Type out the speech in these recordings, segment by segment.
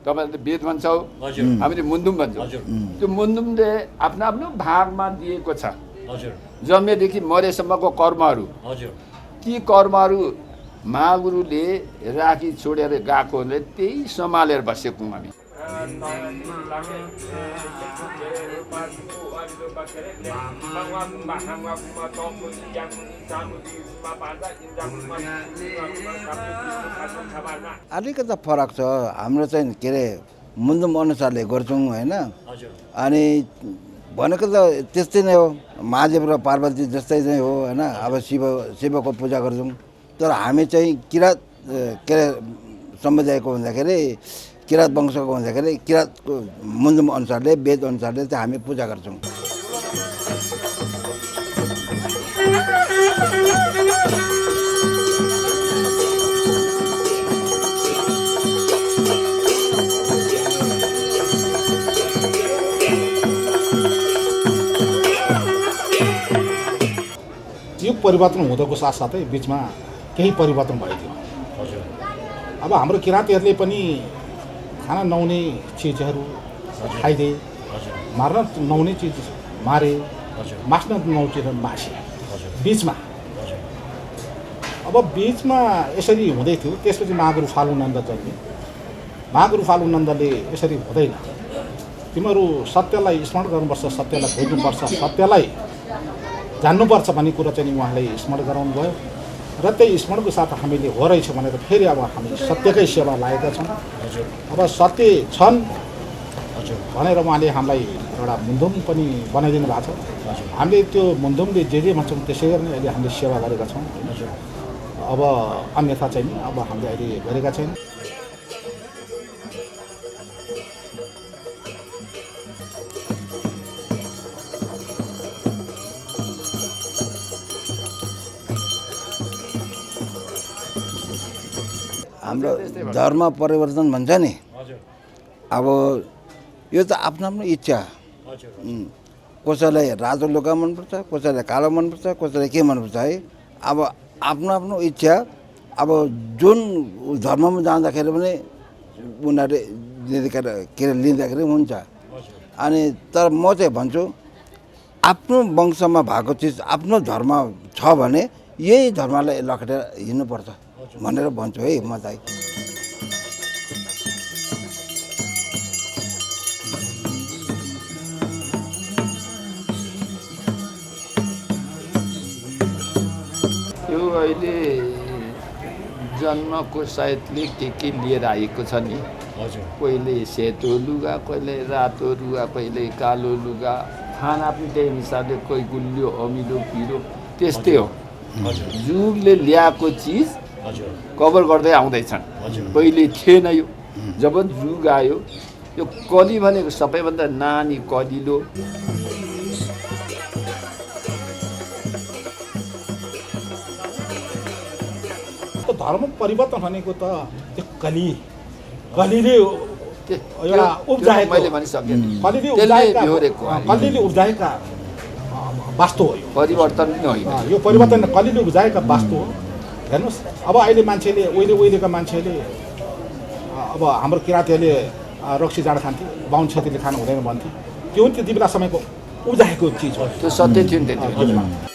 तपाईँहरूले वेद भन्छौ, हामीले मुन्दुम भन्छौँ। त्यो मुन्दुमले आफ्नो आफ्नो भागमा दिएको छ। जन्मेदेखि मरेसम्मको कर्महरू, ती कर्महरू महागुरुले राखी छोडेर गएकोले त्यही सम्हालेर बसेको हामी। अलिकति फरक छ। हाम्रो चाहिँ के अरे मुन्दुम अनुसारले गर्छौँ होइन। अनि भनेको त त्यस्तै नै हो, महादेव र पार्वती जस्तै नै हो होइन। अब शिवको पूजा गर्छौँ, तर हामी चाहिँ किराँत के अरे समुदायको हुँदाखेरि, किराँत वंशको हुँदाखेरि किराँतको मुन्दुम अनुसारले, वेद अनुसारले चाहिँ हामी पूजा गर्छौँ। युग परिवर्तन हुँदाको साथसाथै बिचमा केही परिवर्तन भइदियो। अब हाम्रो किराँतीहरूले पनि खाना नहुने चिजहरू खाइदिए, मार्न नहुने चिज मारे, मास्न नहुने चिज मासे बिचमा। अब बिचमा यसरी हुँदै थियो। त्यसपछि महागुरु फालुनन्द जन्मे। महागुरु फालुनन्दले यसरी हुँदैन, तिमीहरू सत्यलाई स्मरण गर्नुपर्छ, सत्यलाई खोज्नुपर्छ, सत्यलाई जान्नुपर्छ भन्ने कुरा चाहिँ उहाँले स्मरण गराउनु भयो। र त्यही स्मरणको साथ हामीले हो रहेछ भनेर फेरि अब हामी सत्यकै सेवा लागेका छौँ। अब सत्य छन् भनेर उहाँले हामीलाई एउटा मुन्दुम पनि बनाइदिनु भएको छ। हामीले त्यो मुन्दुमले जे भन्छौँ त्यसै गरी नै अहिले हामीले सेवा गरेका छौँ। अब अन्यथा चाहिँ नि अब हामीले अहिले गरेका छैन। हाम्रो धर्म परिवर्तन भन्छ नि, अब यो त आफ्नो आफ्नो इच्छा। कसैलाई रातो लुगा मनपर्छ, कसैलाई कालो मनपर्छ, कसैलाई के मनपर्छ है। अब आफ्नो आफ्नो इच्छा। अब जुन धर्ममा जाँदाखेरि पनि उनीहरूले के अरे लिँदाखेरि हुन्छ। अनि तर म चाहिँ भन्छु आफ्नो वंशमा भएको चिज आफ्नो धर्म छ भने यही धर्मलाई लखेटेर हिँड्नुपर्छ भनेर भन्छु है म चाहिँ। यो अहिले जन्मको सायदले के लिएर आएको छ नि। कहिले सेतो लुगा, कहिले रातो लुगा, कहिले कालो लुगा। खाना पनि त्यही हिसाबले कोही गुलियो, अमिलो, पिरो त्यस्तै हो। जुगले ल्याएको चिज कभर गर्दै आउँदैछन्। पहिले थिएन यो। जब जुग आयो, यो कली भनेको सबैभन्दा नानी कलिलो। धर्म परिवर्तन भनेको त त्यो कलीले एउटा उब्जाएको, मैले भनिसकेँ, कलीले उब्जाएका वास्तु हो। परिवर्तन पनि होइन यो परिवर्तन कलीले उब्जाएका वास्तु हो। हेर्नुहोस् अब अहिले मान्छेले उहिलेका मान्छेले अब हाम्रो किराँतीहरूले रक्सी जाँड खान्थे, बाहुन छेत्रीले खानु हुँदैन भन्थे। त्यो पनि त्यति बेला समयको उब्जाएको चिज हो। त्यो सत्य थियो नि त्यति।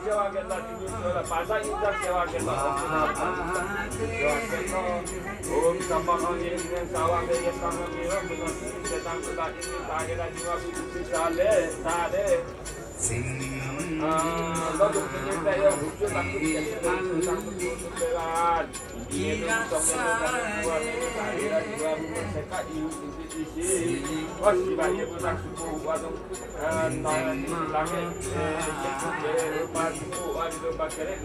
सेवा केला पासा इंद्र सेवा केला ओम संभवने सेवा के संगमेव मुदंता इति तागेरा जीवा साले साले lalu kita yang muncul lagi lewat ini semua mereka institusi masih banyak orang suku warung lagi masuk ada bagian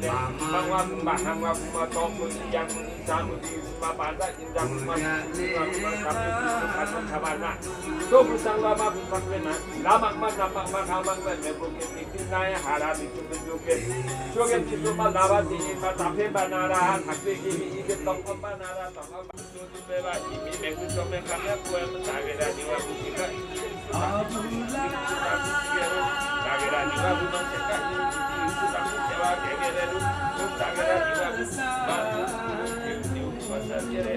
bahwa bahwa maupun yang jamu di pada yang masuk sabana itu bersama bersama lama naya harap itu menjuke joget itu malawa di tape banara hakbe ini ikut tongkol banara tongkol itu bebas ini mengku cuma karena kue menjaga jiwa kita jaga jiwa bukan sekat itu tak sewa kegere itu jaga jiwa itu pasal jere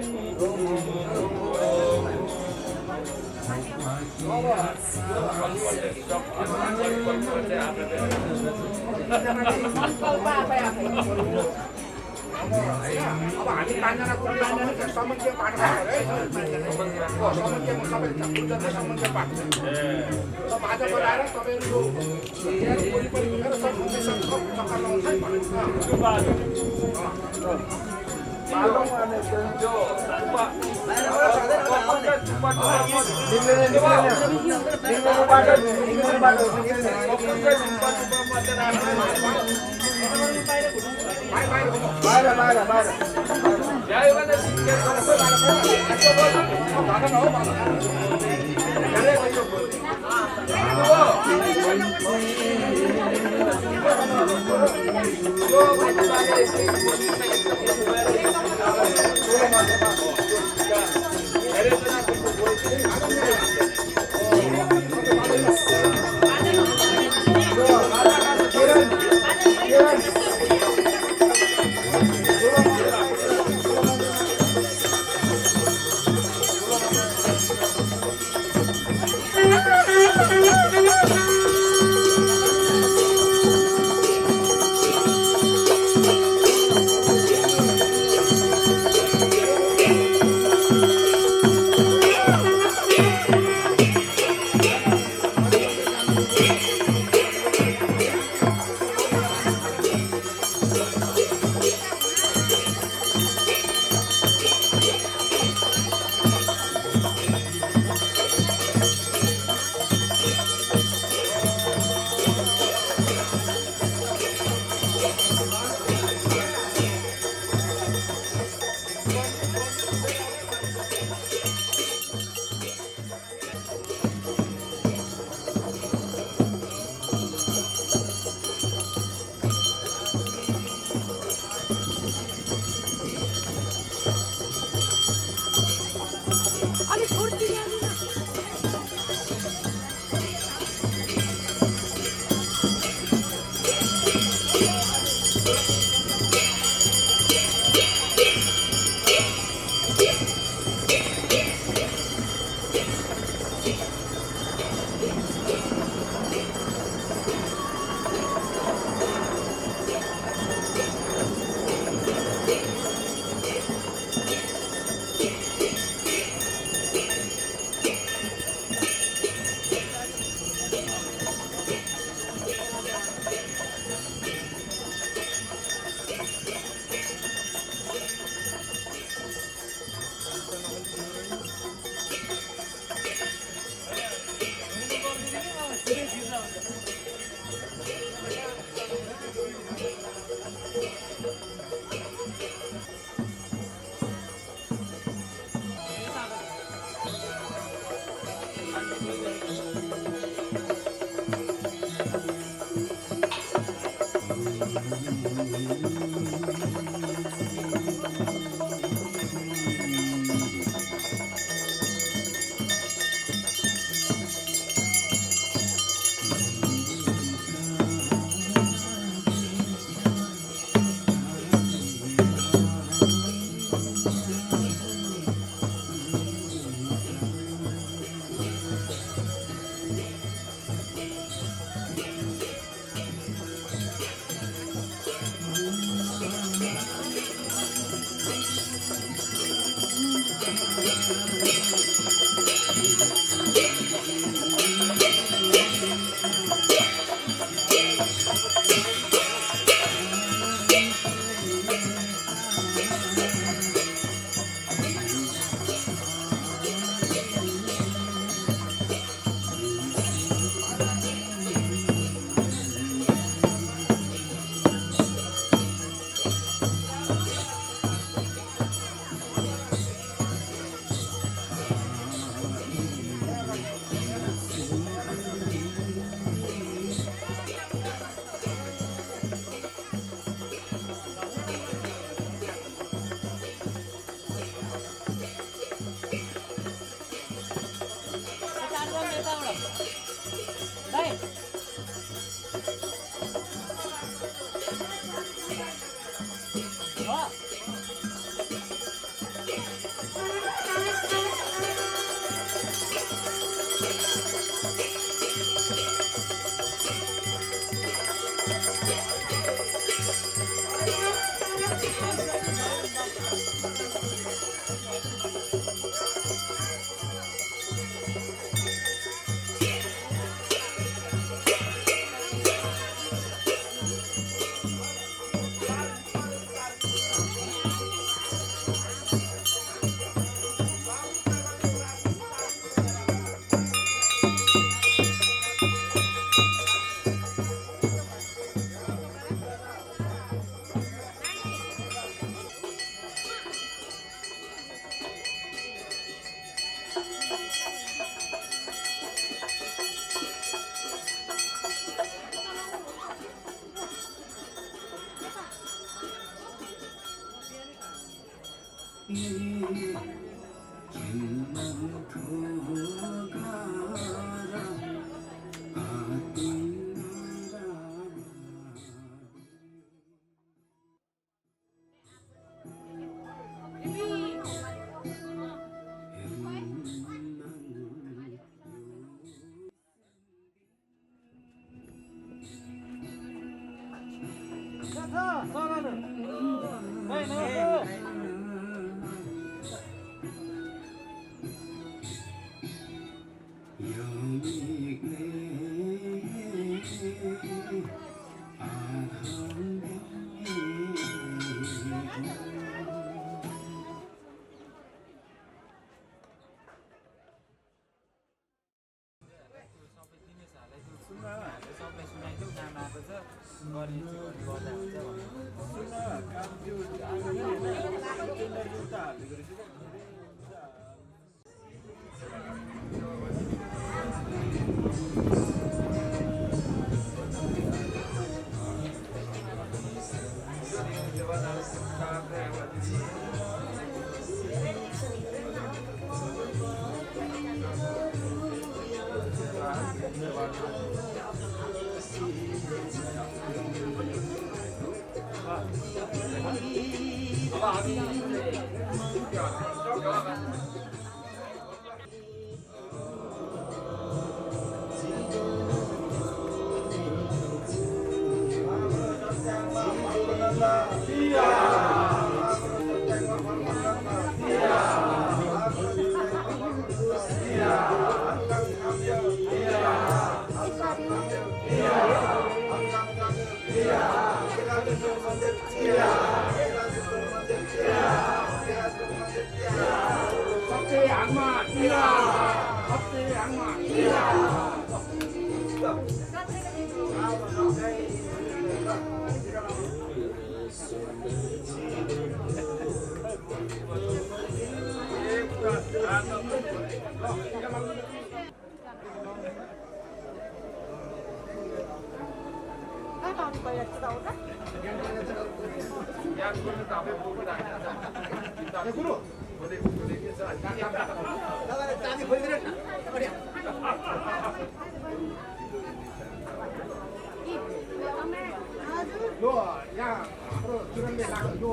यो यहाँ हाम्रो किरणले लाग्यो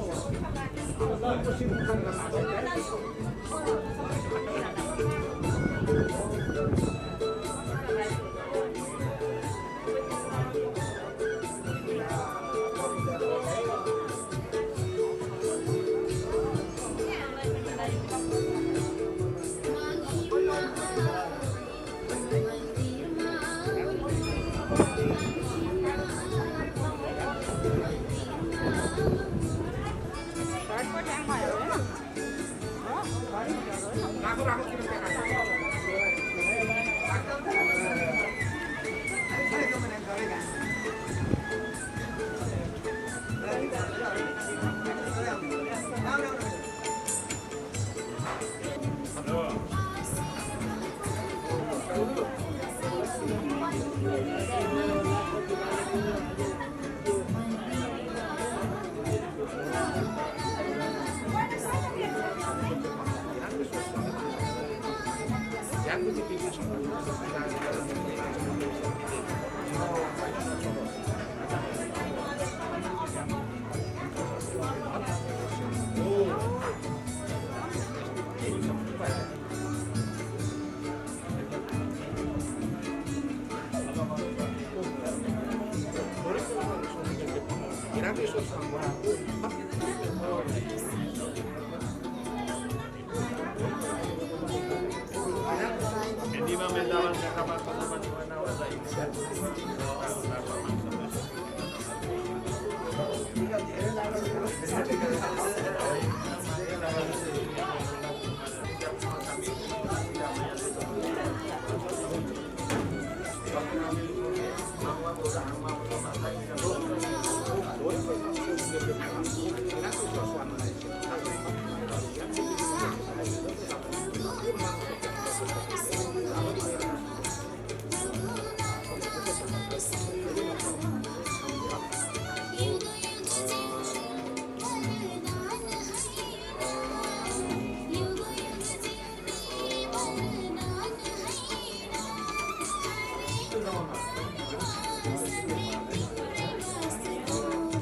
यो SIM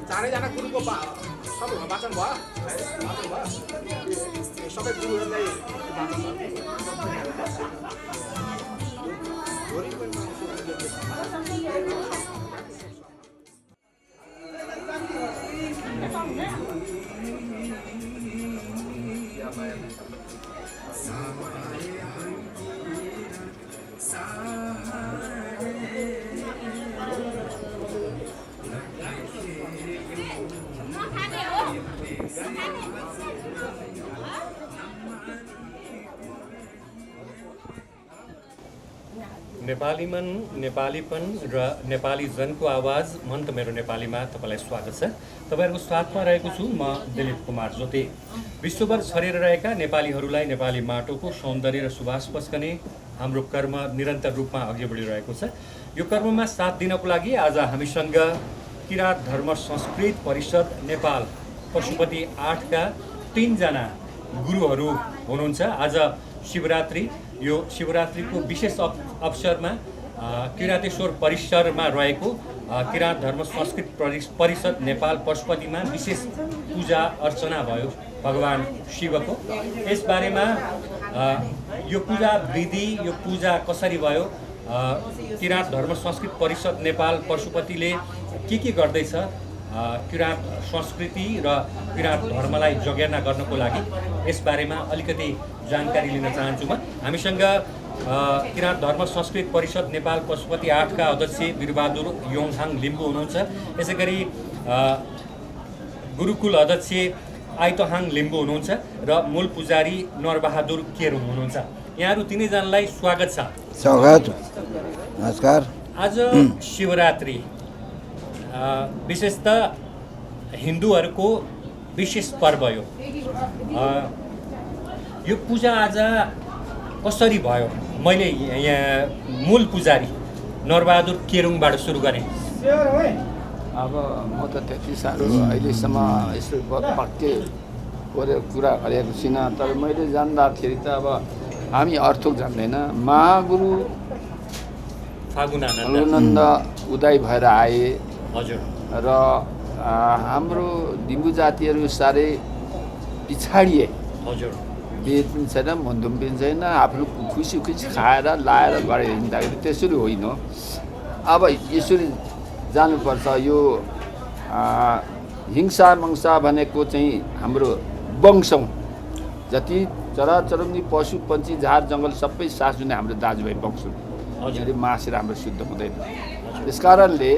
चारैजना गुरुको सबैमा वाचन भयो सबै गुरुहरूलाई वाचन नेपालीमन, नेपालीपन र नेपाली जनको आवाज मन त मेरो नेपालीमा तपाईँलाई स्वागत छ। तपाईँहरूको साथमा रहेको छु म दिलीप कुमार जोते। विश्वभर छरिएर रहेका नेपालीहरूलाई नेपाली माटोको सौन्दर्य र सुवास पस्कने हाम्रो कर्म निरन्तर रूपमा अघि बढिरहेको छ। यो कर्ममा साथ दिनको लागि आज हामीसँग किराँत धर्म संस्कृत परिषद नेपाल पशुपति 8 का 3 जना गुरुहरू हुनुहुन्छ। आज शिवरात्रि, यो शिवरात्रिको विशेष अवसरमा किराँतेश्वर परिसरमा रहेको किराँत धर्म संस्कृत परिषद नेपाल पशुपतिमा विशेष पूजा अर्चना भयो भगवान शिवको। यसबारेमा यो पूजा विधि, यो पूजा कसरी भयो, किराँत धर्म संस्कृत परिषद नेपाल पशुपतिले के गर्दैछ, किराँत संस्कृति र किराँत धर्मलाई जगेर्ना गर्नको लागि यसबारेमा अलिकति जानकारी लिन चाहन्छु म। हामीसँग किराँत धर्म संस्कृत परिषद नेपाल पशुपति 8 का अध्यक्ष वीरबहादुर योङहाङ लिम्बू हुनुहुन्छ। यसै गरी गुरुकुल अध्यक्ष आइतोहाङ लिम्बू हुनुहुन्छ र मूल पुजारी नरबहादुर केरुङ हुनुहुन्छ। यहाँहरू तिनैजनालाई स्वागत छ। स्वागत, नमस्कार। आज शिवरात्रि विशेषतः हिन्दूहरूको विशेष पर्व हो। यो पूजा आज कसरी भयो? मैले यहाँ मूल पुजारी नरबहादुर केरुङबाट सुरु गरेँ। अब म त त्यति साह्रो अहिलेसम्म यस्तो पक्कै कुरा गरेको छुइनँ। तर मैले जान्दाखेरि त अब हामी अर्थक जान्दैन, महागुरु फागुनानन्द उदय भएर आए। हजुर। र हाम्रो लिम्बू जातिहरू साह्रै पिछाडिए। हजुर। बेद पनि छैन, मन्दुम पनि छैन, आफ्नो खुसी खाएर लाएर गरेर हिँड्दाखेरि त्यसरी होइन। अब यसरी जानुपर्छ। यो हिंसा मङ्सा भनेको चाहिँ हाम्रो वंशौँ, जति चराचरुङ्गी पशु पन्छी झार जङ्गल सबै सास जुन हाम्रो दाजुभाइ वंश यसरी मासेर हाम्रो शुद्ध हुँदैन। त्यस कारणले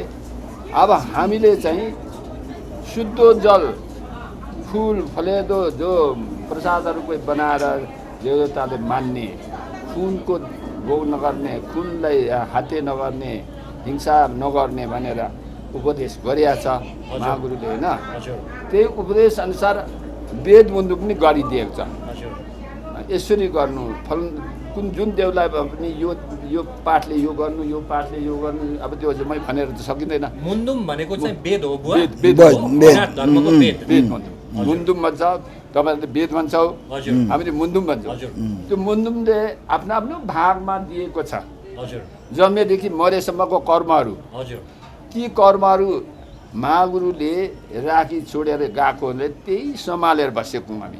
अब हामीले चाहिँ शुद्ध जल फुल फलेदो जो प्रसादहरू कोही बनाएर देवताले मान्ने, खुनको भोग नगर्ने, खुनलाई हाते नगर्ने, हिंसा नगर्ने भनेर उपदेश गरिएको छ महागुरुले होइन। त्यही उपदेश अनुसार वेद मुन्दु पनि गरिदिएको छ। यसरी गर्नु फल कुन जुन देवलाई पनि यो पाठले यो गर्नु, यो पाठले यो गर्नु, अब त्यो चाहिँ मै भनेर त सकिँदैन। मुन्दुम भनेको चाहिँ वेद हो बुवा? धर्मको वेद मुन्दुम भन्छ, तपाईँहरूले वेद भन्छौ, हामीले मुन्दुम भन्छौँ। त्यो मुन्दुमले आफ्नो आफ्नो भागमा दिएको छ। जन्मेदेखि मरेसम्मको कर्महरू, ती कर्महरू महागुरुले राखी छोडेर गएकोले त्यही सम्हालेर बसेको हामी।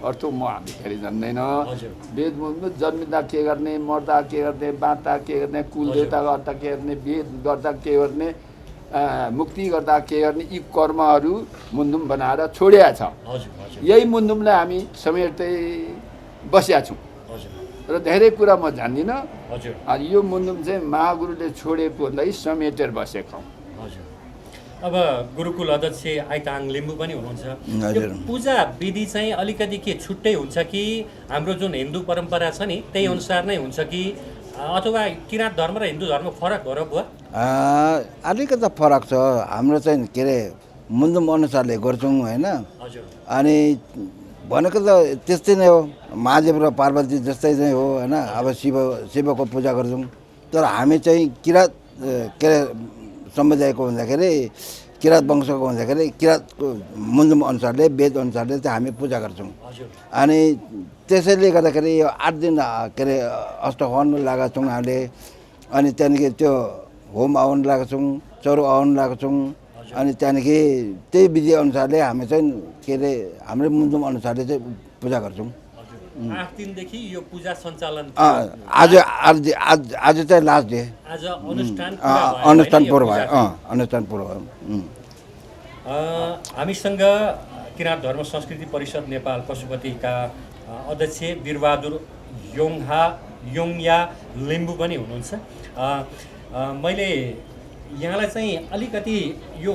अर्थ हामी फेरि जान्दैन। वेद मुन्दुम जन्मिँदा के गर्ने, मर्दा के गर्ने, बाँच्दा के गर्ने, कुल देवता गर्दा के गर्ने, वेद गर्दा के गर्ने, मुक्ति गर्दा के गर्ने, यी कर्महरू मुन्दुम बनाएर छोडिया छ। यही मुन्दुमलाई हामी समेट्दै बसेका छौँ र धेरै कुरा म जान्दिनँ। यो मुन्दुम चाहिँ महागुरुले छोडेकोलाई समेटेर बसेको। अब गुरुकुल अध्यक्ष आइताङ लिम्बू पनि हुनुहुन्छ। यो पूजा विधि चाहिँ अलिकति के छुट्टै हुन्छ कि हाम्रो जुन हिन्दू परम्परा छ नि त्यही अनुसार नै हुन्छ कि अथवा किराँत धर्म र हिन्दू धर्म फरक हो र बुवा? अलिकति फरक छ। हाम्रो चाहिँ के अरे मुन्दुम अनुसारले गर्छौँ होइन। अनि भनेको त त्यस्तै नै हो, महादेव र पार्वती जस्तै नै हो होइन। अब शिवको पूजा गर्छौँ। तर हामी चाहिँ किराँत के अरे समुदायको भन्दाखेरि, किराँत वंशको भन्दाखेरि किराँतको मुन्दुम अनुसारले वेद अनुसारले चाहिँ हामी पूजा गर्छौँ। अनि त्यसैले गर्दाखेरि यो 8 दिन के अरे अष्टहवन लगाएको छौँ हामीले। अनि त्यहाँदेखि त्यो होम हवन लगाएको छौँ, चरु हवन लगाएको छौँ। अनि त्यहाँदेखि त्यही विधि अनुसारले हामी चाहिँ के अरे हाम्रो मुन्दुम अनुसारले चाहिँ पूजा गर्छौँ। 8 दिनदेखि यो पूजा सञ्चालन आज चाहिँ लास्ट डे। आज अनुष्ठान पूर्व भयो। अनुष्ठान पूर्व भयो। हामीसँग किराँत धर्म संस्कृति परिषद नेपाल पशुपतिका अध्यक्ष वीरबहादुर योङया लिम्बू पनि हुनुहुन्छ। मैले यहाँलाई चाहिँ अलिकति यो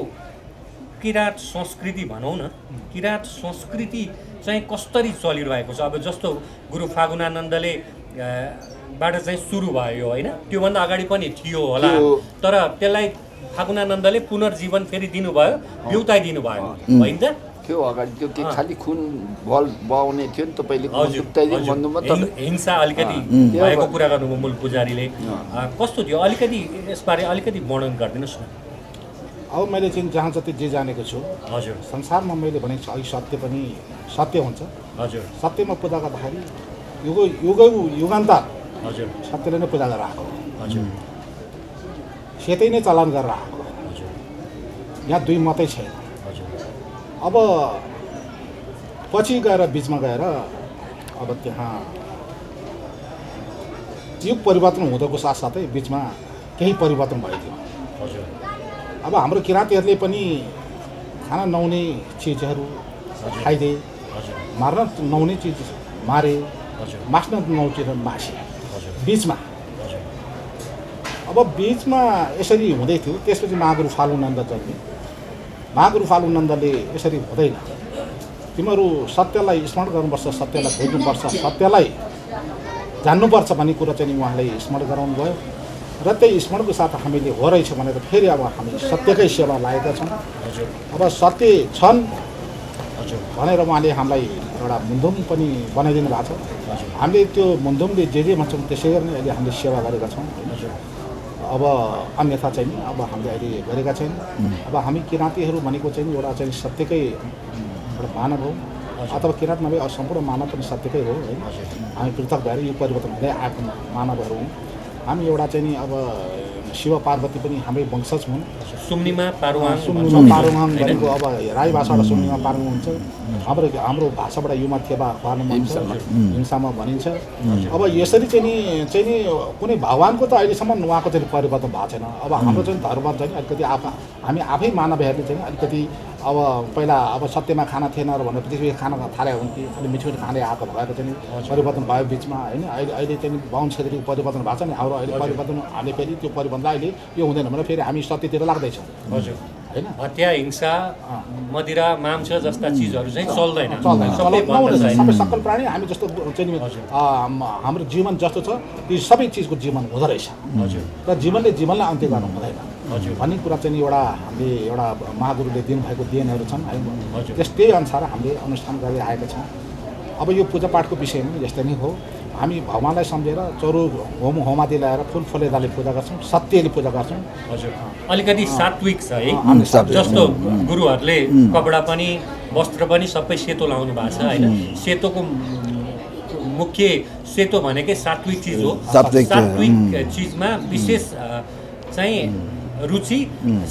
किराँत संस्कृति भनौँ न, किराँत संस्कृति चाहिँ कसरी चलिरहेको छ? अब जस्तो गुरु फागुनानन्दले बाट चाहिँ सुरु भयो होइन, त्योभन्दा अगाडि पनि थियो होला, तर त्यसलाई फागुनानन्दले पुनर्जीवन फेरि दिनुभयो, बिउताइदिनु भयो होइन त? थियो अगाडि त्यो के खालि खुन बल बगाउने थियो नि त पहिले। हिंसा अलिकति भएको कुरा गर्नुभयो मूल पुजारीले। कस्तो थियो अलिकति यसबारे अलिकति वर्णन गरिदिनुहोस् न। अब मैले चाहिँ जहाँ जति जे जानेको छु, हजुर, संसारमा मैले भनेको छु अलिक सत्य पनि सत्य हुन्छ। हजुर, सत्यमा पूजा गर्दाखेरि युगान्तर हजुर सत्यले नै पूजा गरेर आएको। हजुर, सेतै नै चलन गरेर आएको। हजुर, यहाँ दुई मात्रै छैन। अब पछि गएर बिचमा गएर अब त्यहाँ युग परिवर्तन हुँदाको साथसाथै बिचमा केही परिवर्तन भइदियो। अब हाम्रो किराँतीहरूले पनि खाना नहुने चिजहरू खाइदिए, मार्न नहुने चिज मारे, मास्न नहुने चिज मासे बिचमा। अब बिचमा यसरी हुँदै थियो। त्यसपछि महागुरु फालुनन्द जन्मे। महागुरु फालुनन्दले यसरी हुँदैन, तिमीहरू सत्यलाई स्मरण गर्नुपर्छ, सत्यलाई बुझ्नुपर्छ, सत्यलाई जान्नुपर्छ भन्ने कुरा चाहिँ उहाँले स्मरण गराउनु भयो। र त्यही स्मरणको साथ हामीले हो रहेछ भनेर फेरि अब हामी सत्यकै सेवा लागेका छौँ। अब सत्य छन् भनेर उहाँले हामीलाई एउटा मुन्दुम पनि बनाइदिनु भएको छ। हामीले त्यो मुन्दुमले जे भन्छौँ त्यसै गरी नै अहिले हामीले सेवा गरेका छौँ। अब अन्यथा चाहिँ नि अब हामीले अहिले गरेका छैनौँ। अब हामी किराँतीहरू भनेको चाहिँ एउटा चाहिँ सत्यकै एउटा मानव हो अथवा किराँत नभए सम्पूर्ण मानव पनि सत्यकै हो होइन। हामी पृथक भएर यो परिवर्तन हुँदै आएको मानवहरू हौँ। हामी एउटा चाहिँ नि अब शिव पार्वती पनि हाम्रै वंशज हुन्। सुम्निमा पारुवाङ भनेको अब राई भाषाबाट सुम्निमा पारुङ हुन्छ। हाम्रो भाषाबाट युमा थेबा पार्नु भन्छ, हिंसामा भनिन्छ। अब यसरी चाहिँ नि कुनै भगवान्को त अहिलेसम्म उहाँको चाहिँ परिवर्तन भएको छैन। अब हाम्रो चाहिँ धर्म चाहिँ अलिकति हामी आफै मानवहरूले चाहिँ अलिकति अब पहिला अब सत्यमा खाना थिएन र भनेर पृथ्वी खाना थालेको हुन्थ्यो, अलि मिठो मिठो खाँदै आएको भएर चाहिँ परिवर्तन भयो बिचमा होइन। अहिले चाहिँ बाहुन क्षेत्रीको परिवर्तन भएको छ नि, हाम्रो अहिले परिवर्तन हामीले फेरि त्यो परिवर्तन अहिले यो हुँदैन भने फेरि हामी सत्यतिर लाग्दैछौँ हजुर होइन। हत्या हिंसा मदिरा मांस जस्ता चिजहरू चाहिँ चल्दैन सबै सकल प्राणी हामी जस्तो चाहिँ हाम्रो जीवन जस्तो छ त्यो सबै चिजको जीवन हुँदो रहेछ र जीवनले जीवनलाई अन्त्य गर्नु हुँदैन भन्ने कुरा चाहिँ एउटा हामीले एउटा महागुरुले दिनुभएको देनहरू छन् है। त्यस्तै अनुसार हामीले अनुष्ठान गर्दै आएका छौँ। अब यो पूजापाठको विषय पनि यस्तै नै हो। हामी भगवान्लाई सम्झेर चरु होमादि ल्याएर फुल फलेदाले पूजा गर्छौँ, सत्यले पूजा गर्छौँ। हजुर अलिकति सात्विक छ है, जस्तो गुरुहरूले कपडा पनि वस्त्र पनि सबै सेतो लाउनु भएको छ होइन। सेतोको मुख्य सेतो भनेकै सात्विक चिज हो। सात्विक चिजमा विशेष चाहिँ रुचि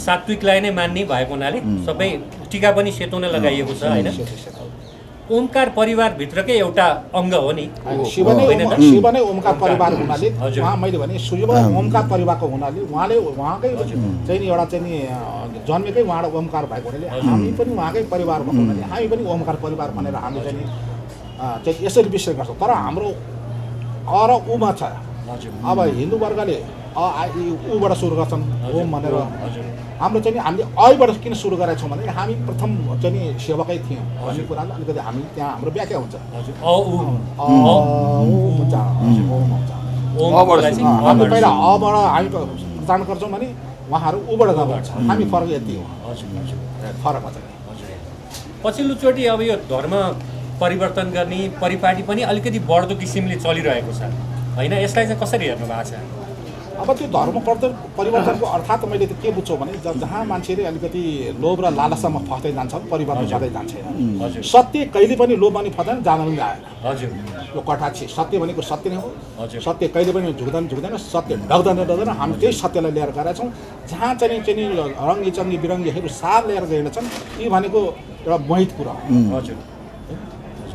सात्विकलाई नै मान्ने भएको हुनाले सबै टिका पनि सेतो नै लगाइएको छ होइन। ओमकार परिवारभित्रकै एउटा अङ्ग हो नि। शिव नै ओमकार परिवार हुनाले उहाँ मैले भने शिव ओमकार परिवारको हुनाले उहाँकै चाहिँ नि एउटा चाहिँ नि जन्मेकै उहाँबाट ओमकार भएको हुनाले हामी पनि उहाँकै परिवार भएको हुनाले हामी पनि ओमकार परिवार भनेर हामी चाहिँ यसरी विश्लेषण गर्छौँ। तर हाम्रो अ र उमा छ। अब हिन्दू वर्गले ऊबाट सुरु गर्छन् ओम भनेर। हाम्रो चाहिँ हामीले ऐबाट किन सुरु गरेका छौँ भने हामी प्रथम चाहिँ नि सेवकै थियौँ भन्ने कुरालाई अलिकति हामी त्यहाँ हाम्रो व्याख्या हुन्छ। हामी पहिला अबाट हामी प्रदान गर्छौँ भने उहाँहरू ऊबाट गर्छ। हामी फरक यति हो, फरक हुन्छ। पछिल्लोचोटि अब यो धर्म परिवर्तन गर्ने परिपाटी पनि अलिकति बढ्दो किसिमले चलिरहेको छ होइन। यसलाई चाहिँ कसरी हेर्नु भएको छ? अब त्यो धर्म परिवर्तनको अर्थात् मैले त के बुझ्छु भने जहाँ मान्छेले अलिकति लोभ र लालसामा फस्दै जान्छ परिवर्तन गर्दै जान्छ। सत्य कहिले पनि लोभ पनि फस्दैन, जान पनि आएन। हजुर यो कटाक्षी सत्य भनेको सत्य नै हो। सत्य कहिले पनि झुक्दैन, सत्य डग्दैन। हामी त्यही सत्यलाई लिएर गएका छौँ। जहाँ चाहिँ रङ्गी चङ्गी बिरङ्गीहरू सार लिएर गएका छन्, यी भनेको एउटा मोहित कुरा हो। हजुर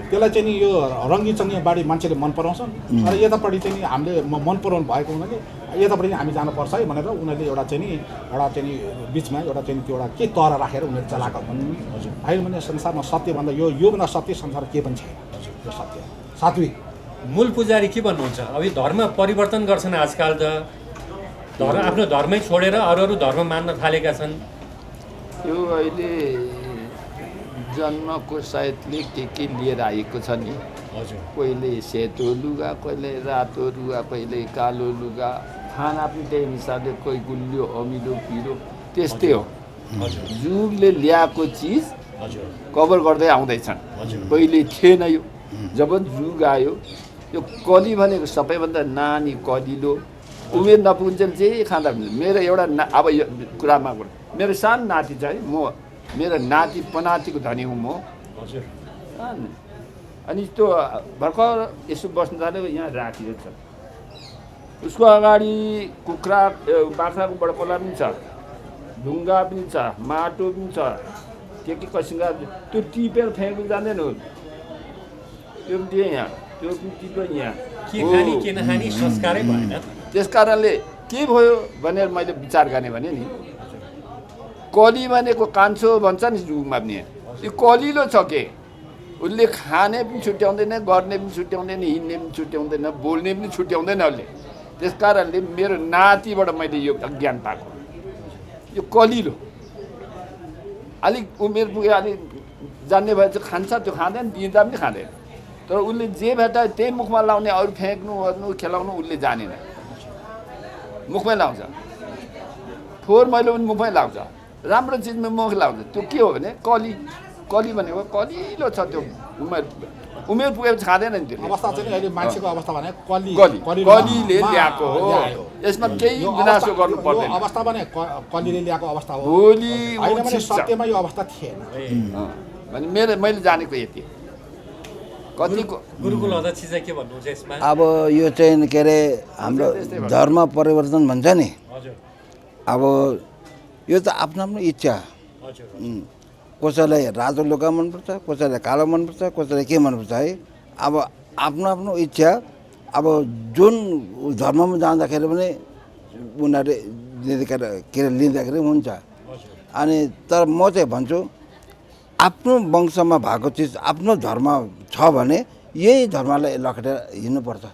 त्यसलाई चाहिँ नि यो रङ्गी चङ्गी बाढी मान्छेले मन पराउँछन् र यतापट्टि चाहिँ नि हामीले मन पराउनु भएको हुनाले यतापट्टि हामी जानुपर्छ है भनेर उनीहरूले एउटा चाहिँ नि बिचमा एउटा चाहिँ त्यो एउटा के तर राखेर उनीहरू चलाएको हुन्। अहिले भने संसारमा सत्यभन्दा योभन्दा सत्य संसार के पनि छैन। यो सत्य सात्विक। मूल पुजारी के भन्नुहुन्छ? अब यो धर्म परिवर्तन गर्छन् आजकल त, आफ्नो धर्मै छोडेर अरू धर्म मान्न थालेका छन्। यो अहिले जन्मको सायदले के लिएर आएको छ नि। कहिले सेतो लुगा, कहिले रातो लुगा, कहिले कालो लुगा, खाना पनि त्यही हिसाबले कोही गुलियो अमिलो पिरो त्यस्तै हो। जुगले ल्याएको चिज कभर गर्दै आउँदैछन्। पहिले थिएन यो। जब जुग आयो यो कली भनेको सबैभन्दा नानी कलिलो उमेर नपुग्जेल जे खाँदा मेरो एउटा अब यो कुरामा मेरो सानो नाति छ है। मेरो नाति पनातिको धनी हुँ म। अनि त्यो भर्खर यसो बस्नु थाल्यो, यहाँ राखिएको छ। उसको अगाडि कुखुरा बाख्राको बडकोला पनि छ, ढुङ्गा पनि छ, माटो पनि छ, के कसिङ्गा त्यो टिपेर फ्याँक्नु जाँदैन। त्यो पनि यहाँ, त्यो पनि टिप्यो यहाँ। के खाने के नखाने संस्कारै भएन। त्यस कारणले के भयो भनेर मैले विचार गर्ने भने नि, कली भनेको कान्छो भन्छ नि जुगमा पनि, यो कलिलो छ के उसले खाने पनि छुट्याउँदैन, गर्ने पनि छुट्याउँदैन, हिँड्ने पनि छुट्याउँदैन, बोल्ने पनि छुट्याउँदैन उसले। त्यस कारणले मेरो नातिबाट मैले यो ज्ञान पाएको। यो कलिलो अलिक उमेर पुगे अलिक जान्ने भए चाहिँ खान्छ, त्यो खाँदैन, दिँदा पनि खाँदैन। तर उसले जे भेट्दा त्यही मुखमा लाउने, अरू फ्याँक्नु ओर्नु खेलाउनु उसले जानेन, मुखमै लाउँछ। फोहोर मैलो पनि मुखमै लाउँछ, राम्रो चिजमा मुख लाउँछ। त्यो के हो भने कली भनेको कलिलो छ। त्यो उमेर उमेर पुगेपछि खाँदैन नि त्यो अवस्था चाहिँ अहिले मान्छेको अवस्था भने कलीले ल्याएको हो यसमा केही गुनासो गर्नु पर्दैन अवस्था भने कलीले ल्याएको अवस्था हो भोलि होइन भने सत्यमा यो अवस्था थिएन भने मैले जानेको यति कतिको गुरुकुल अध्यक्ष चाहिँ के भन्नुहुन्छ यसमा अब यो चाहिँ के अरे हाम्रो धर्म परिवर्तन भन्छ नि हजुर अब यो त आफ्नो आफ्नो इच्छा हजुर कसैलाई रातो लुगा मनपर्छ कसैलाई कालो मनपर्छ कसैलाई के मनपर्छ है अब आफ्नो आफ्नो इच्छा अब जुन धर्ममा जाँदाखेरि पनि उनीहरूले के अरे लिँदाखेरि हुन्छ अनि तर म चाहिँ भन्छु आफ्नो वंशमा भएको चिज आफ्नो धर्म छ भने यही धर्मलाई लखेटेर हिँड्नुपर्छ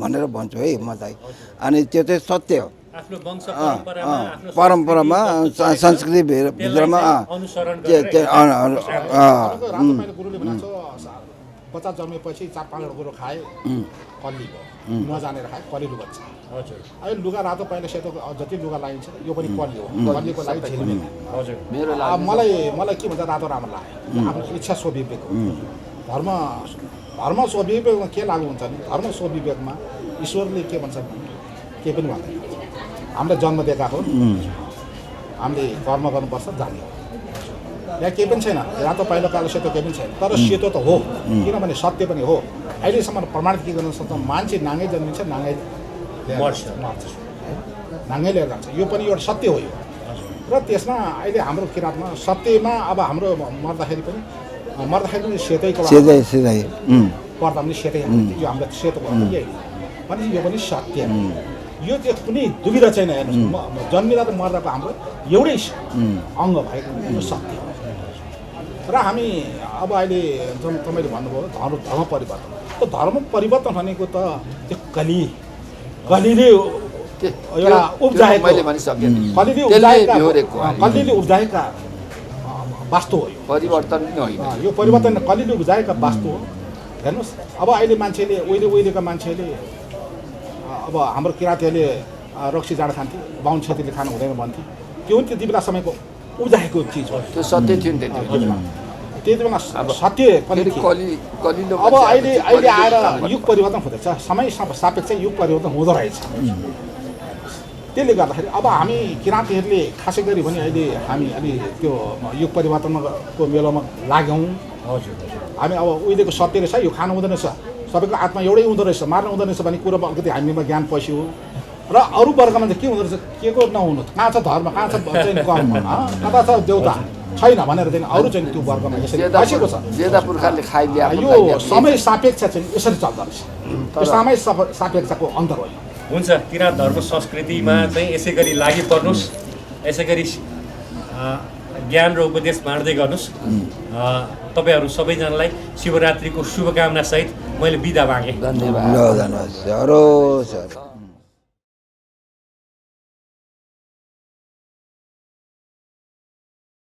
भनेर भन्छु है म चाहिँ अनि त्यो चाहिँ सत्य हो आफ्नो वंश परम्परामा संस्कृति भित्रमा गुरुले भनेको बच्चा जन्मेपछि 4-5 कुरो खाए कल्ली भयो नजानेर खाए कलिलो बच्चा हजुर अहिले लुगा रातो पहिला सेतो जति लुगा लगाइन्छ यो पनि कल्ली हो कल्लीको लागि झिलमिल हजुर मलाई के भन्छ रातो राम्रो लाग्यो आफ्नो इच्छा स्वविवेक हो धर्म स्वविवेकमा के लागु हुन्छ नि धर्म स्वविवेकमा ईश्वरले के भन्छ के पनि भन्दैन हामीले जन्म दिएका हो हामीले कर्म गर्नुपर्छ जाने यहाँ केही पनि छैन रातो पाइलो कालो सेतो केही पनि छैन तर सेतो त हो किनभने सत्य पनि हो अहिलेसम्म प्रमाणित के गर्न सक्छ मान्छे नाङ्गै जन्मिन्छ नाङ्गै मर्छ नाङ्गै लिएर जान्छ यो पनि एउटा सत्य हो यो र त्यसमा अहिले हाम्रो किराँतमा सत्यमा अब हाम्रो मर्दाखेरि पनि सेतैको पर्दा पनि सेतै यो हाम्रो सेतो पर्दा यही भने यो पनि सत्य यो चाहिँ कुनै दुविधा छैन हेर्नुहोस् जन्मिँदा त मर्दाको हाम्रो एउटै अङ्ग भएको यो सत्य हो र हामी अब अहिले जुन तपाईँले भन्नुभयो धर्म परिवर्तन त्यो धर्म परिवर्तन भनेको त त्यो कलीले एउटा कलीले उब्जाएका वास्तु हो परिवर्तन पनि होइन यो परिवर्तन कलीले उब्जाएका वास्तु हो हेर्नुहोस् अब अहिले मान्छेले उहिलेका मान्छेले अब हाम्रो किराँतीहरूले रक्सी जाँड खान्थे बाहुन छेत्रीले खानु हुँदैन भन्थे त्यो पनि त्यति बेला समयको उब्जाएको चिज हो त्यो सत्य थियो नि त्यति बेला सत्य पनि अब अहिले आएर युग परिवर्तन हुँदैछ समय सापेक्ष युग परिवर्तन हुँदो रहेछ त्यसले गर्दाखेरि अब हामी किराँतीहरूले खासै गरी भने अहिले हामी अलि त्यो युग परिवर्तनको मेलोमा लाग्यौँ हामी अब उहिलेको सत्य रहेछ यो खानु हुँदैन रहेछ सबैको आत्मा एउटै हुँदो रहेछ मार्नु हुँदो रहेछ भन्ने कुरोमा अलिकति हामीमा ज्ञान पस्यो र अरू वर्गमा चाहिँ के हुँदो रहेछ के को नहुनु कहाँ छ धर्म कहाँ छ चाहिँ कर्म कता छ देउता छैन भनेर चाहिँ अरू चाहिँ त्यो वर्गमा यसरी बसेको छ यो समय सापेक्ष चाहिँ यसरी चल्दो रहेछ यो समय सापेक्षको अन्तर हो हुन्छ किराँत धर्म संस्कृतिमा चाहिँ यसै गरी लागि पर्नुहोस् यसै गरी ज्ञान र उपदेश बाँड्दै गर्नुहोस् तपाईँहरू सबैजनालाई शिवरात्रिको शुभकामना सहित मैले बिदा मागेँ धन्यवाद